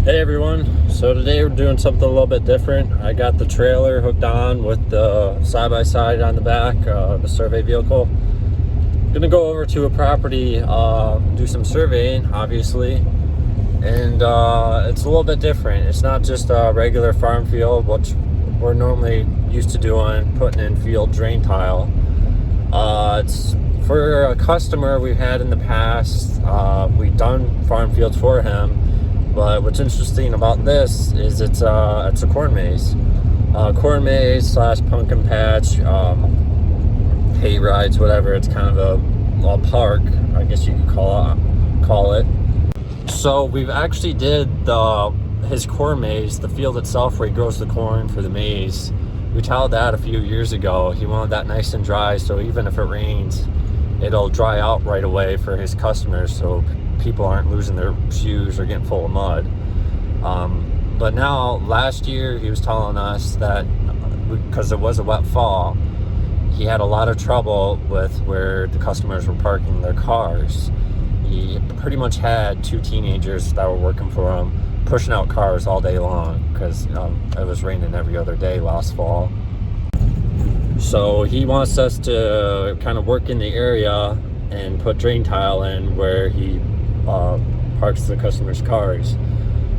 Hey everyone, so today we're doing something a little bit different. I got the trailer hooked on with the side-by-side on the back, the survey vehicle. Gonna go over to a property, do some surveying, obviously, and it's a little bit different. It's not just a regular farm field, which we're normally used to doing, putting in field drain tile. It's for a customer we've had in the past. We've done farm fields for him. But what's interesting about this is it's a corn maze slash pumpkin patch, hay rides, whatever. It's kind of a park, I guess you could call it. So we've actually did his corn maze, the field itself where he grows the corn for the maze. We tiled that a few years ago. He wanted that nice and dry, so even if it rains, it'll dry out right away for his customers, so people aren't losing their shoes or getting full of mud. But now, last year, he was telling us that because it was a wet fall, he had a lot of trouble with where the customers were parking their cars. He pretty much had two teenagers that were working for him, pushing out cars all day long because it was raining every other day last fall. So he wants us to kind of work in the area and put drain tile in where he parks the customers' cars.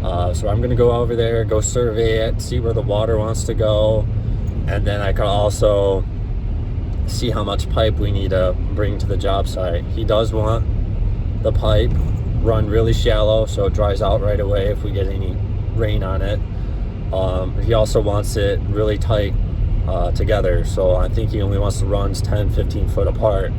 So I'm going to go over there, go survey it, see where the water wants to go, and then I can also see how much pipe we need to bring to the job site. He does want the pipe run really shallow so it dries out right away if we get any rain on it. He also wants it really tight together, so I think he only wants the runs 10-15 foot apart.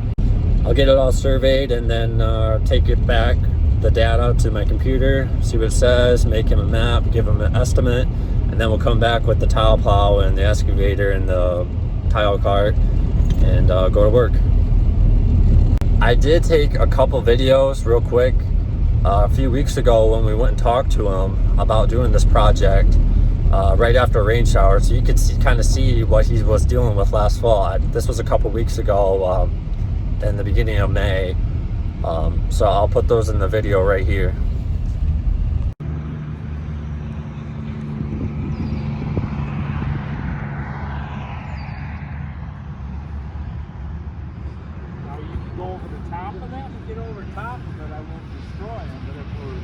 I'll get it all surveyed and then take it back, the data, to my computer, see what it says, make him a map, give him an estimate, and then we'll come back with the tile plow and the excavator and the tile cart and go to work. I did take a couple videos real quick a few weeks ago when we went and talked to him about doing this project right after a rain shower, so you could kind of see what he was dealing with last fall. This was a couple weeks ago, in the beginning of May. So I'll put those in the video right here. Now you can go over the top of that? Get over top of it, I won't destroy them, but if we're...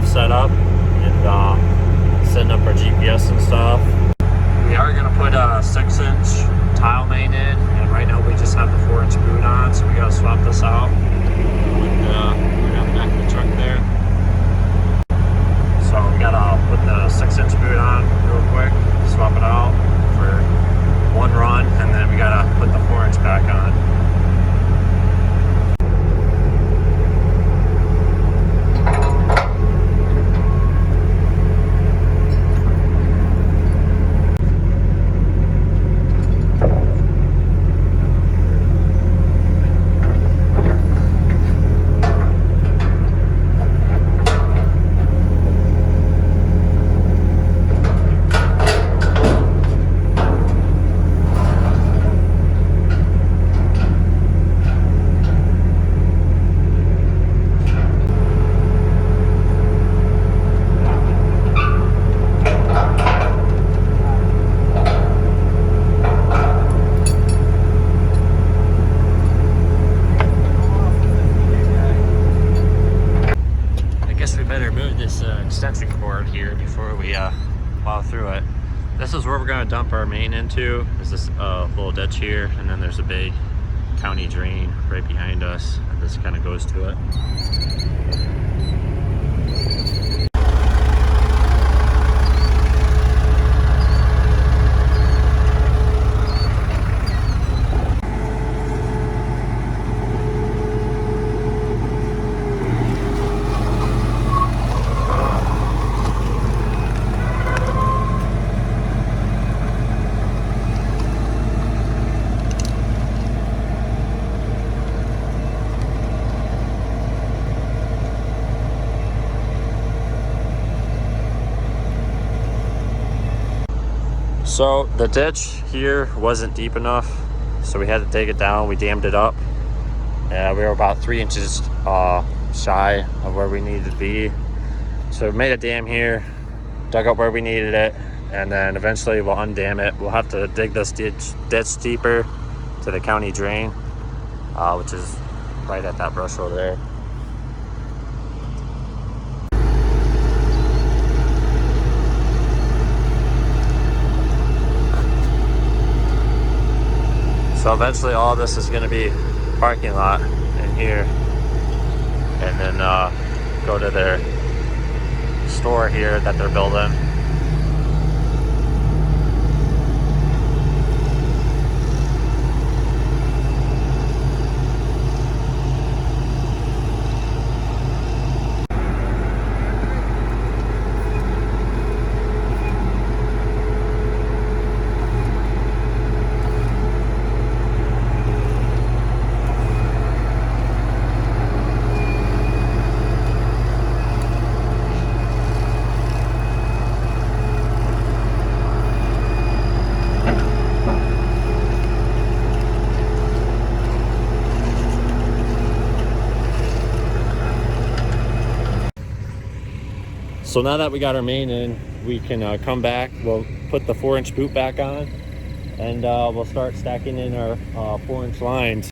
stuff set up and setting up our GPS and stuff. We are gonna put a 6-inch tile main in, and right now we just have the 4-inch boot on, so we gotta swap this out. We have the back of the truck there. So we gotta put the 6-inch boot on real quick, swap it out for one run, and then we gotta put the 4-inch back on. Extension cord here before we plow through it. This is where we're going to dump our main into. There's this little ditch here, and then there's a big county drain right behind us. This kind of goes to it. So the ditch here wasn't deep enough, so we had to dig it down. We dammed it up. We were about 3 inches shy of where we needed to be. So we made a dam here, dug up where we needed it, and then eventually we'll undam it. We'll have to dig this ditch deeper to the county drain, which is right at that brush over there. So eventually all this is going to be parking lot in here, and then go to their store here that they're building. So now that we got our main in, we can come back. We'll put the 4-inch boot back on, and we'll start stacking in our 4-inch lines.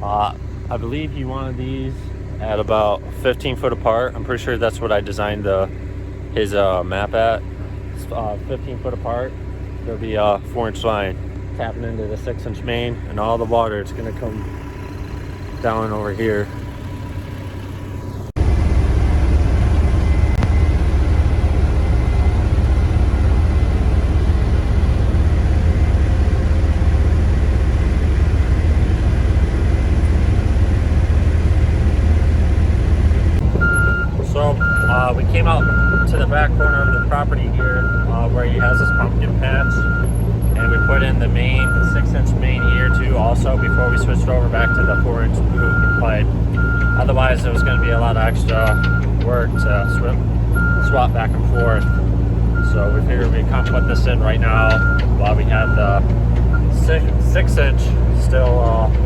I believe he wanted these at about 15 foot apart. I'm pretty sure that's what I designed his map at. 15 foot apart. There'll be a 4-inch line tapping into the 6-inch main, and all the water is going to come down over here. We came out to the back corner of the property here where he has his pumpkin patch, and we put in the main 6-inch main here too also before we switched over back to the 4-inch boot pipe. Otherwise it was going to be a lot of extra work to swap back and forth. So we figured we'd come put this in right now while we have the 6-inch still on.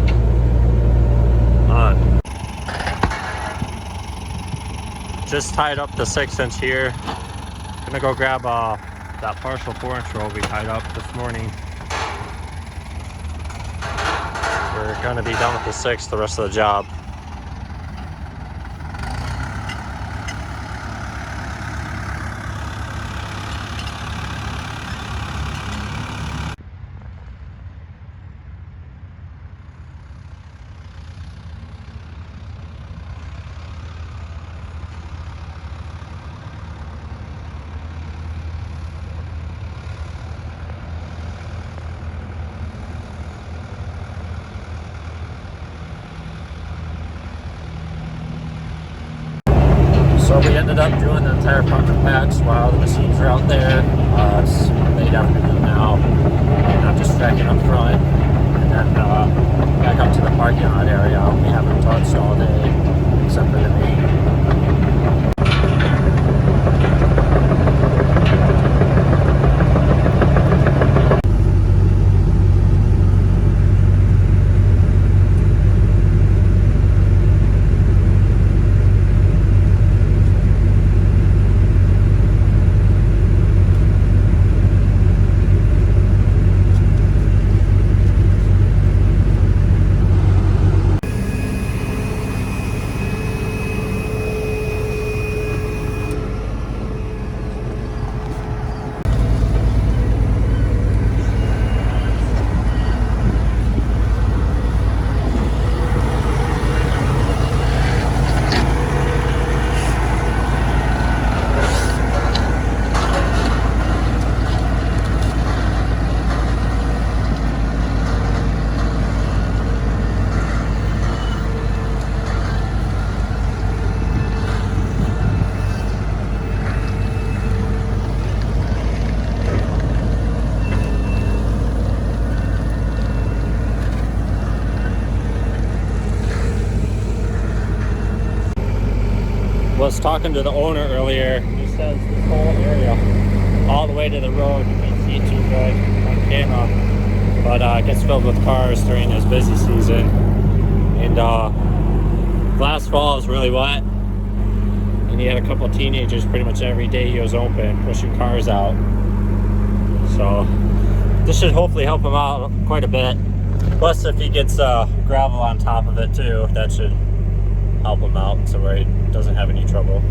Just tied up the 6-inch here. Gonna go grab that partial 4-inch roll we tied up this morning. We're gonna be done with the 6 the rest of the job. So we ended up doing the entire pumpkin patch while the machines are out there. It's late afternoon now, and I'm just tracking up front. And then back up to the parking lot area. We haven't touched all day except for the main. Was talking to the owner earlier. He says this whole area, all the way to the road, you can't see it too good on camera, but it gets filled with cars during this busy season. And last fall was really wet, and he had a couple teenagers pretty much every day he was open pushing cars out. So this should hopefully help him out quite a bit. Plus, if he gets gravel on top of it too, that should help him out so where he doesn't have any trouble.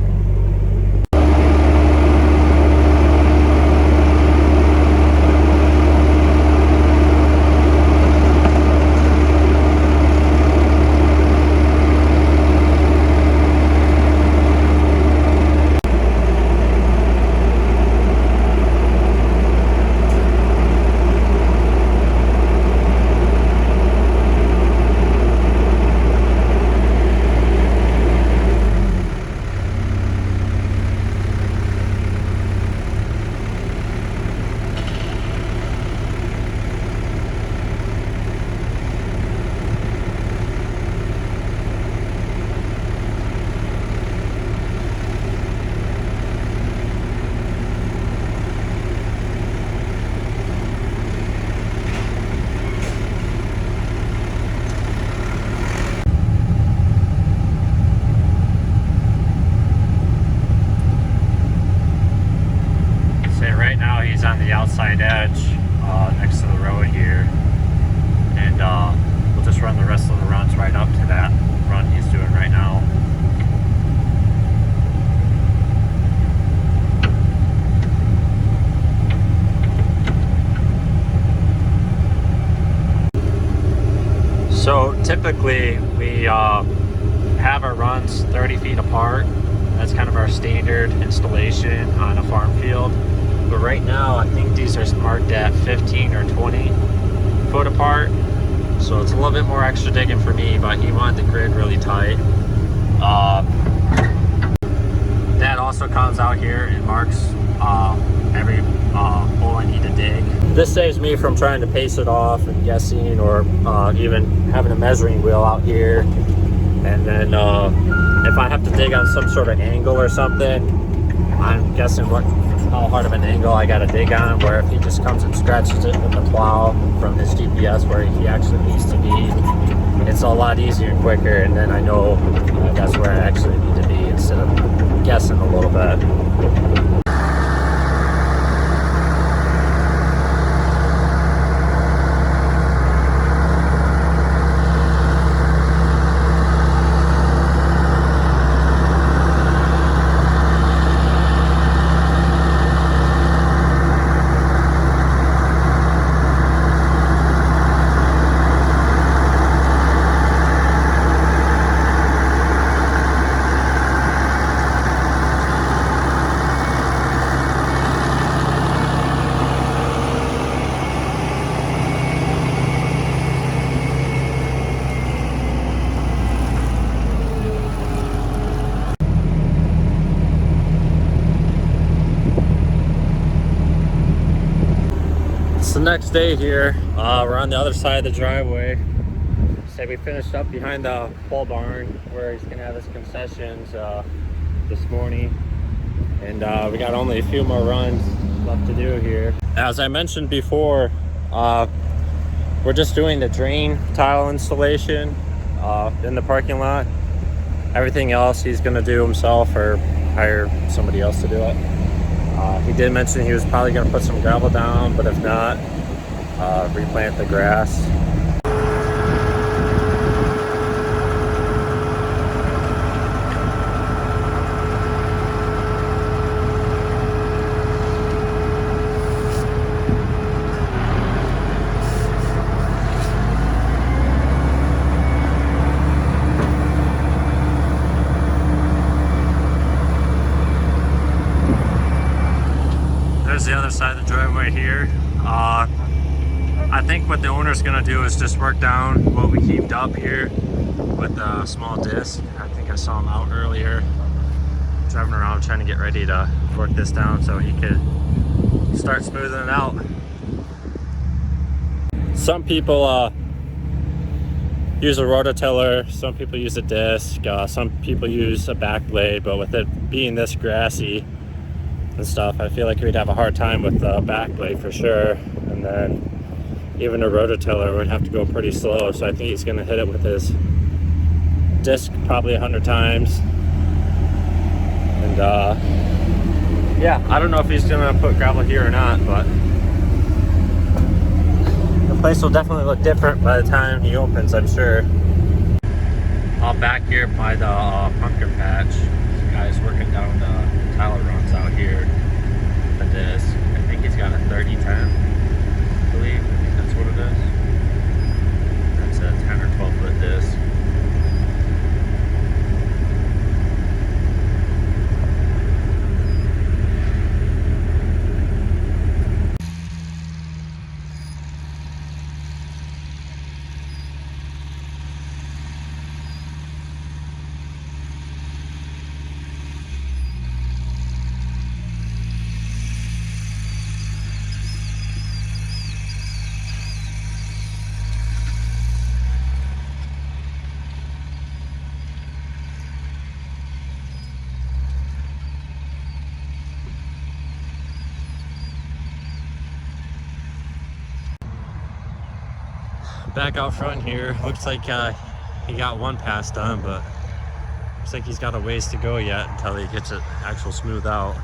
On the outside edge next to the road here, and we'll just run the rest of the runs right up to that run he's doing right now. So typically we have our runs 30 feet apart. That's kind of our standard installation on a farm field. But right now, I think these are marked at 15 or 20 foot apart. So it's a little bit more extra digging for me, but he wanted the grid really tight. That also comes out here and marks every hole I need to dig. This saves me from trying to pace it off and guessing, or even having a measuring wheel out here. And then if I have to dig on some sort of angle or something, I'm guessing how hard of an angle I gotta dig on, where if he just comes and scratches it with the plow from his GPS where he actually needs to be, it's a lot easier and quicker, and then I know that's where I actually need to be instead of guessing a little bit. next day here. We're on the other side of the driveway. Say we finished up behind the pole barn where he's gonna have his concessions this morning, and we got only a few more runs left to do here. As I mentioned before, we're just doing the drain tile installation in the parking lot. Everything else he's gonna do himself or hire somebody else to do it. He did mention he was probably gonna put some gravel down, but if not, replant the grass. There's the other side of the driveway here. I think what the owner's gonna do is just work down what we heaved up here with a small disc. I think I saw him out earlier driving around trying to get ready to work this down so he could start smoothing it out. Some people use a rototiller, some people use a disc, some people use a back blade, but with it being this grassy and stuff, I feel like we'd have a hard time with the back blade for sure, and then even a rototiller would have to go pretty slow, so I think he's going to hit it with his disc probably 100 times. And yeah, I don't know if he's going to put gravel here or not, but the place will definitely look different by the time he opens, I'm sure. All back here by the pumpkin patch, this guy's working down the tile runs out here. The disc, I think he's got a 30-10, I believe. I think that's what it is. That's a 10 or 12 foot disc. Back out front here, looks like he got one pass done, but looks like he's got a ways to go yet until he gets it actual smooth out.